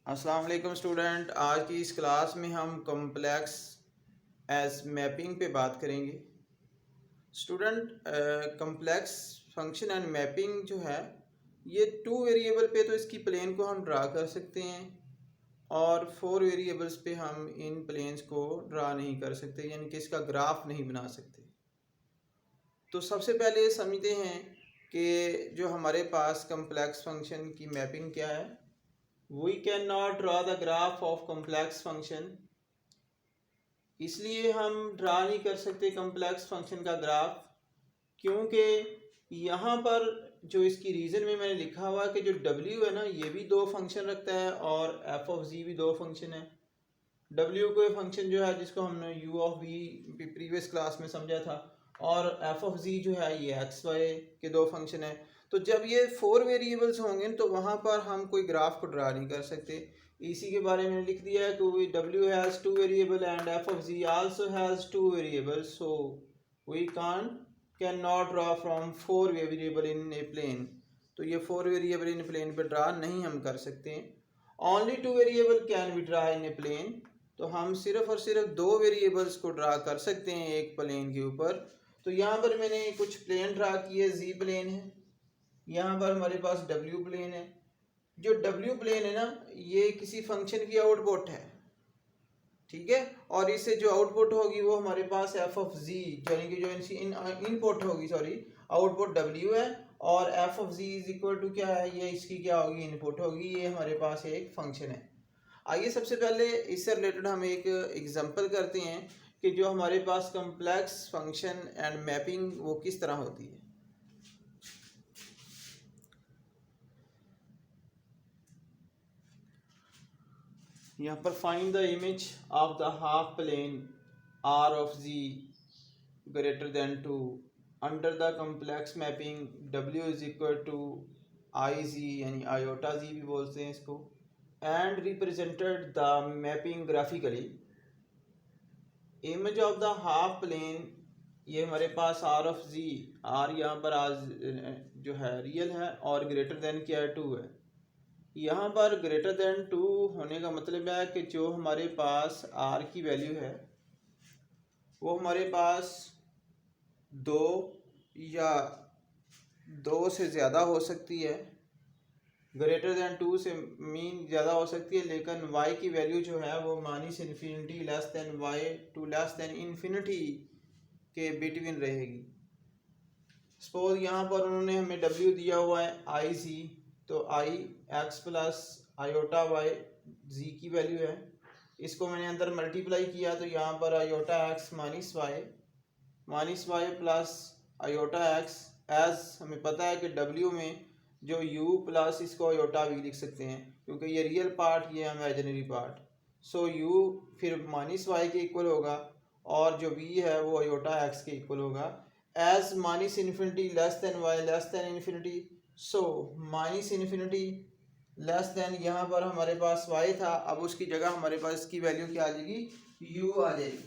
अस्सलाम वालेकुम स्टूडेंट। आज की इस क्लास में हम कॉम्प्लेक्स एज मैपिंग पे बात करेंगे। Student, complex function and mapping जो है ये 2 वेरिएबल पे तो इसकी प्लेन को हम ड्रा कर सकते हैं और 4 वेरिएबल्स पे हम इन प्लेन्स को ड्रा नहीं कर सकते, यानी कि इसका ग्राफ नहीं बना सकते। तो सबसे पहले समझते हैं कि जो हमारे पास कॉम्प्लेक्स फंक्शन की मैपिंग क्या है। We cannot draw the graph of complex function, इसलिए हम ड्रा नहीं कर सकते कॉम्प्लेक्स फंक्शन का ग्राफ, क्योंकि यहाँ पर जो इसकी रीज़न में मैंने लिखा हुआ है कि जो w है ना, ये भी दो फंक्शन रखता है और f ऑफ z भी दो फंक्शन है। w कोई फंक्शन जो है जिसको हमने u of v previous class में समझा था, और f ऑफ z जो है ये x y के दो फंक्शन है। तो जब ये 4 वेरिएबल्स होंगे तो वहाँ पर हम कोई ग्राफ को ड्रा नहीं कर सकते। इसी के बारे में लिख दिया है कि w has 2 variable and f of z also has 2 variables, so we can not draw from 4 variable in a plane. तो ये 4 वेरिएबल इन प्लेन पे ड्रा नहीं हम कर सकते। Only 2 variable can be draw in a plane, तो हम सिर्फ और सिर्फ 2 वेरिएबल्स को ड्रा कर सकते हैं एक प्लेन के ऊपर। तो यहाँ पर मैंने कुछ प्लेन ड्रा किए। z प्लेन है, यहाँ पर हमारे पास w प्लेन है। जो w प्लेन है ना, ये किसी फंक्शन की आउटपुट है, ठीक है, और इससे जो आउटपुट होगी वो हमारे पास f ऑफ z, यानी कि जो इनपुट होगी, सॉरी, आउटपुट w है, और f of z is equal to क्या है, ये इसकी क्या होगी, इनपुट होगी। ये हमारे पास एक फंक्शन है। आइए सबसे पहले इससे रिलेटेड हम एक एग्जांपल करते हैं कि जो हमारे पास कॉम्प्लेक्स फंक्शन एंड मैपिंग वो किस तरह होती है। यहाँ पर find the image of the half plane r of z greater than 2 under the complex mapping w is equal to I Z, यानी आयोटा जी भी बोलते हैं इसको, and represented the mapping graphically. Image of the half plane, ये हमारे पास r of z, r यहाँ पर आज जो है रियल है और ग्रेटर देन क्या है, 2 है। यहाँ पर ग्रेटर देन 2 होने का मतलब है कि जो हमारे पास r की वैल्यू है वो हमारे पास 2 या 2 से ज़्यादा हो सकती है। ग्रेटर देन 2 से मीन ज़्यादा हो सकती है, लेकिन y की वैल्यू जो है वो minus infinity less than y to less than infinity के बिटवीन रहेगी। सपोज यहाँ पर उन्होंने हमें w दिया हुआ है आई जी, तो आई एक्स प्लस आयोटा वाई जी की वैल्यू है। इसको मैंने अंदर मल्टीप्लाई किया तो यहाँ पर iota x minus y plus iota x, as हमें पता है कि w में जो u प्लस इसको आयोटा भी लिख सकते हैं, क्योंकि ये रियल पार्ट, ये इमेजिनरी पार्ट। सो u फिर माइनस वाई के इक्वल होगा और जो v है वो आयोटा एक्स के इक्वल होगा। As minus infinity less than y less than infinity, so minus infinity less than, यहाँ पर हमारे पास y था, अब उसकी जगह हमारे पास इसकी वैल्यू क्या आ जाएगी, u आ जाएगी,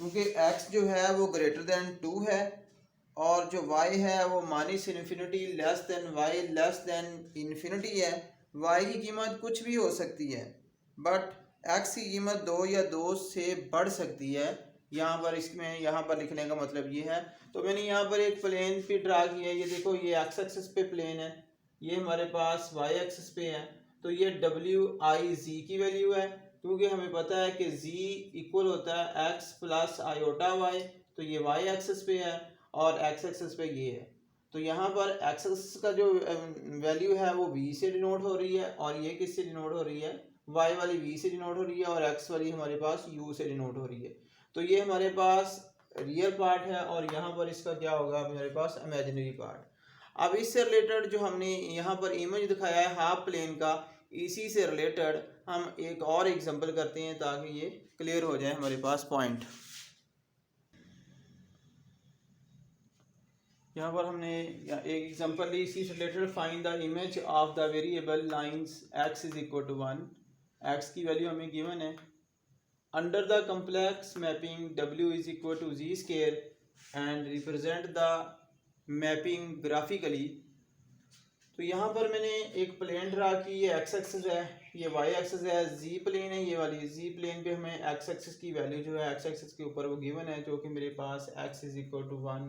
क्योंकि x जो है वो ग्रेटर देन 2 है और जो y है वो minus infinity less than y less than infinity है। y की कीमत कुछ भी हो सकती है, बट x की कीमत 2 या 2 से बढ़ सकती है। यहाँ पर इसमें यहाँ पर लिखने का मतलब ये है। तो मैंने यहाँ पर एक प्लेन पे ड्रा किया है, ये देखो, ये एक्स एक्सिस पे प्लेन है, ये हमारे पास वाई एक्सिस पे है। तो ये डब्ल्यू आई जी की वैल्यू है, क्योंकि हमें पता है कि जी इक्वल होता है एक्स प्लस आयोटा वाई, तो ये वाई एक्सिस पे है और एक्स एक्सिस पे ये है। तो यहाँ पर एक्स एक्सिस का जो वैल्यू है वो v से डिनोट हो रही है और ये किससे डिनोट हो रही है, y वाली v से डिनोट हो रही है और x वाली हमारे पास u से डिनोट हो रही है। तो ये हमारे पास रियल पार्ट है और यहाँ पर इसका क्या होगा, हमारे पास इमेजिनरी पार्ट। अब इससे रिलेटेड जो हमने यहाँ पर इमेज दिखाया है हाफ प्लेन का, इसी से रिलेटेड हम एक और एग्जांपल करते हैं ताकि ये क्लियर हो जाए हमारे पास पॉइंट। यहाँ पर हमने एक एग्जांपल ली, इसी से related find the image of the variable lines x is equal to 1, x की वैल्यू हमें गिवन है। Under the complex mapping w is equal to Z square and represent the mapping graphically. तो यहाँ पर मैंने एक प्लेन ड्रा की, ये एक्स एक्सिस है, ये वाई एक्सिस है, जी प्लेन है, ये वाली जी प्लेन पे हमें एक्स एक्सिस की वैल्यू जो है एक्स एक्सिस के ऊपर वो गिवन है, जो कि मेरे पास X is equal to 1,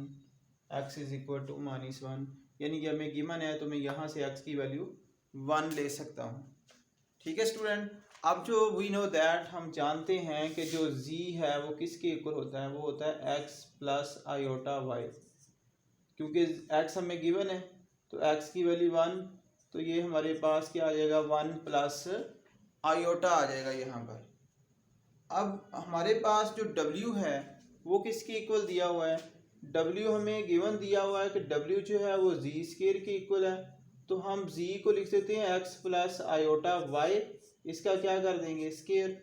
X is equal to -1, यानी कि हमें गिवन है तो मैं यहाँ से एक्स की वैल्यू 1 ले सकता हूँ। ठीक है स्टूडेंट, अब जो वी नो दैट हम जानते हैं कि जो z है वो किसके इक्वल होता है, वो होता है x प्लस आयोटा y, क्योंकि x हमें गिवन है तो x की वैल्यू 1, तो ये हमारे पास क्या आ जाएगा 1 प्लस आयोटा आ जाएगा यहाँ पर। अब हमारे पास जो w है वो किसके इक्वल दिया हुआ है, w हमें गिवन दिया हुआ है कि w जो है वो z स्क्वायर के इक्वल है, तो हम z को लिख देते हैं x प्लस आयोटा y, इसका क्या कर देंगे स्क्वायर,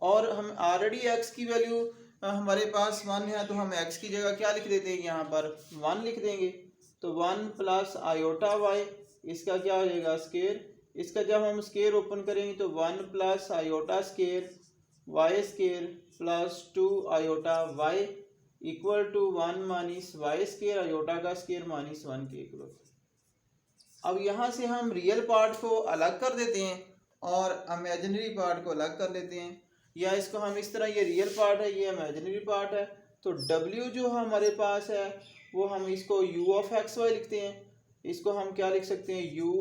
और हम ऑलरेडी x की वैल्यू हमारे पास 1 है तो हम x की जगह क्या लिख देते हैं यहाँ पर 1 लिख देंगे, तो 1 प्लस आयोटा y, इसका क्या हो जाएगा स्क्वायर, इसका जब हम स्क्वायर ओपन करेंगे तो 1 plus iota square y square plus 2 iota y equal to 1 minus y square, iota का स्क्वायर -1 के इक्वल। अब यहाँ से हम रियल पार्ट को अलग कर देते हैं और इमेजिनरी पार्ट को अलग कर लेते हैं, या इसको हम इस तरह, ये रियल पार्ट है ये इमेजिनरी पार्ट है, तो w जो हमारे पास है वो हम इसको u ऑफ एक्स वाई लिखते हैं, इसको हम क्या लिख सकते हैं u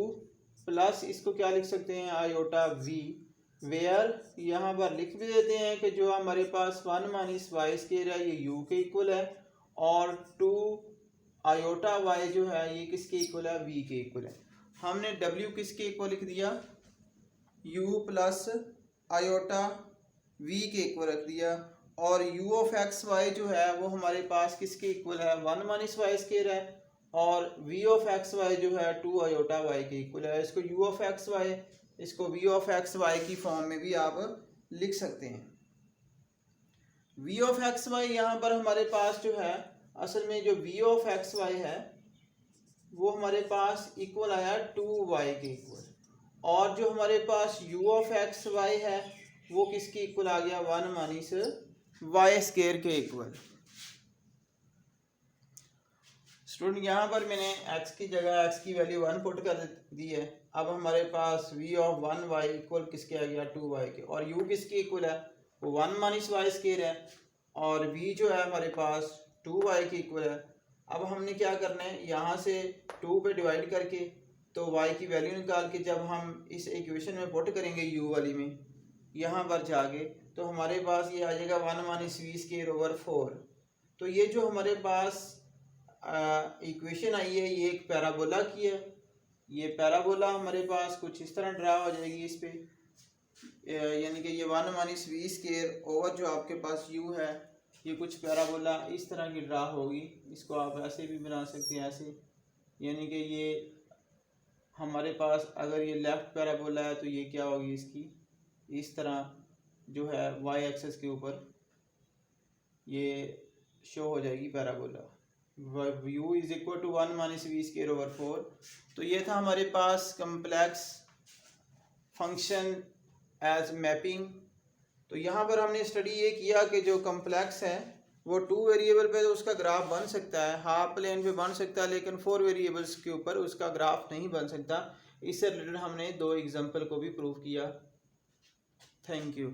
प्लस इसको क्या लिख सकते हैं आयोटा v, वेयर यहाँ पर लिख भी देते हैं कि जो हमारे पास 1 माइनस वाई स्क्वायर है ये u के इक्वल है, और 2 आयोटा y जो है ये किसके इक्वल है v के इक्वल है। हमने w किसके इक्वल लिख दिया u प्लस आयोटा v के इक्वल रख दिया, और u ऑफ एक्स वाई जो है वो हमारे पास किसके इक्वल है 1 माइनस वाई स्क्वायर है, और v ऑफ एक्स वाई जो है 2 आयोटा y के इक्वल है। इसको u ऑफ एक्स वाई, इसको v ऑफ एक्स वाई की फॉर्म में भी आप लिख सकते हैं। v ऑफ एक्स वाई यहाँ पर हमारे पास जो है असल में जो v ऑफ एक्स वाई है वो हमारे पास इक्वल आया 2y के इक्वल, और जो हमारे पास u ऑफ एक्स वाई है वो किसके इक्वल आ गया 1 माइनस वाई स्क्वायर के इक्वल। स्टूडेंट यहाँ पर मैंने x की जगह x की वैल्यू 1 पुट कर दी है। अब हमारे पास v ऑफ 1y इक्वल किसके आ गया 2y के, और u किसके इक्वल है वो 1 माइनस वाई स्क्वायर है, और v जो है हमारे पास 2y के इक्वल है। अब हमने क्या करना है, यहाँ से 2 पे डिवाइड करके तो y की वैल्यू निकाल के जब हम इस इक्वेशन में पुट करेंगे u वाली में यहाँ पर जाके, तो हमारे पास ये आ जाएगा 1 माइनस वी स्क्वायर ओवर 4। तो ये जो हमारे पास इक्वेशन आई है ये एक पैराबोला की है, ये पैराबोला हमारे पास कुछ इस तरह ड्रा हो जाएगी इस पे, यानी कि ये 1 माइनस वी स्क्वायर ओवर जो आपके पास u है ये कुछ पैराबोला इस तरह की ड्रा होगी। इसको आप ऐसे भी बना सकते हैं ऐसे, यानी कि ये हमारे पास अगर ये लेफ़्ट पैराबोला है तो ये क्या होगी इसकी इस तरह जो है y एक्सेस के ऊपर ये शो हो जाएगी parabola, u is equal to 1 minus v square over 4। तो ये था हमारे पास कम्प्लेक्स फंक्शन एज मैपिंग। तो यहाँ पर हमने स्टडी ये किया कि जो कम्प्लेक्स है वो 2 वेरिएबल पे तो उसका ग्राफ बन सकता है, हाफ प्लेन पे बन सकता है, लेकिन 4 वेरिएबल्स के ऊपर उसका ग्राफ नहीं बन सकता। इससे रिलेटेड हमने 2 एग्जांपल को भी प्रूव किया। Thank you.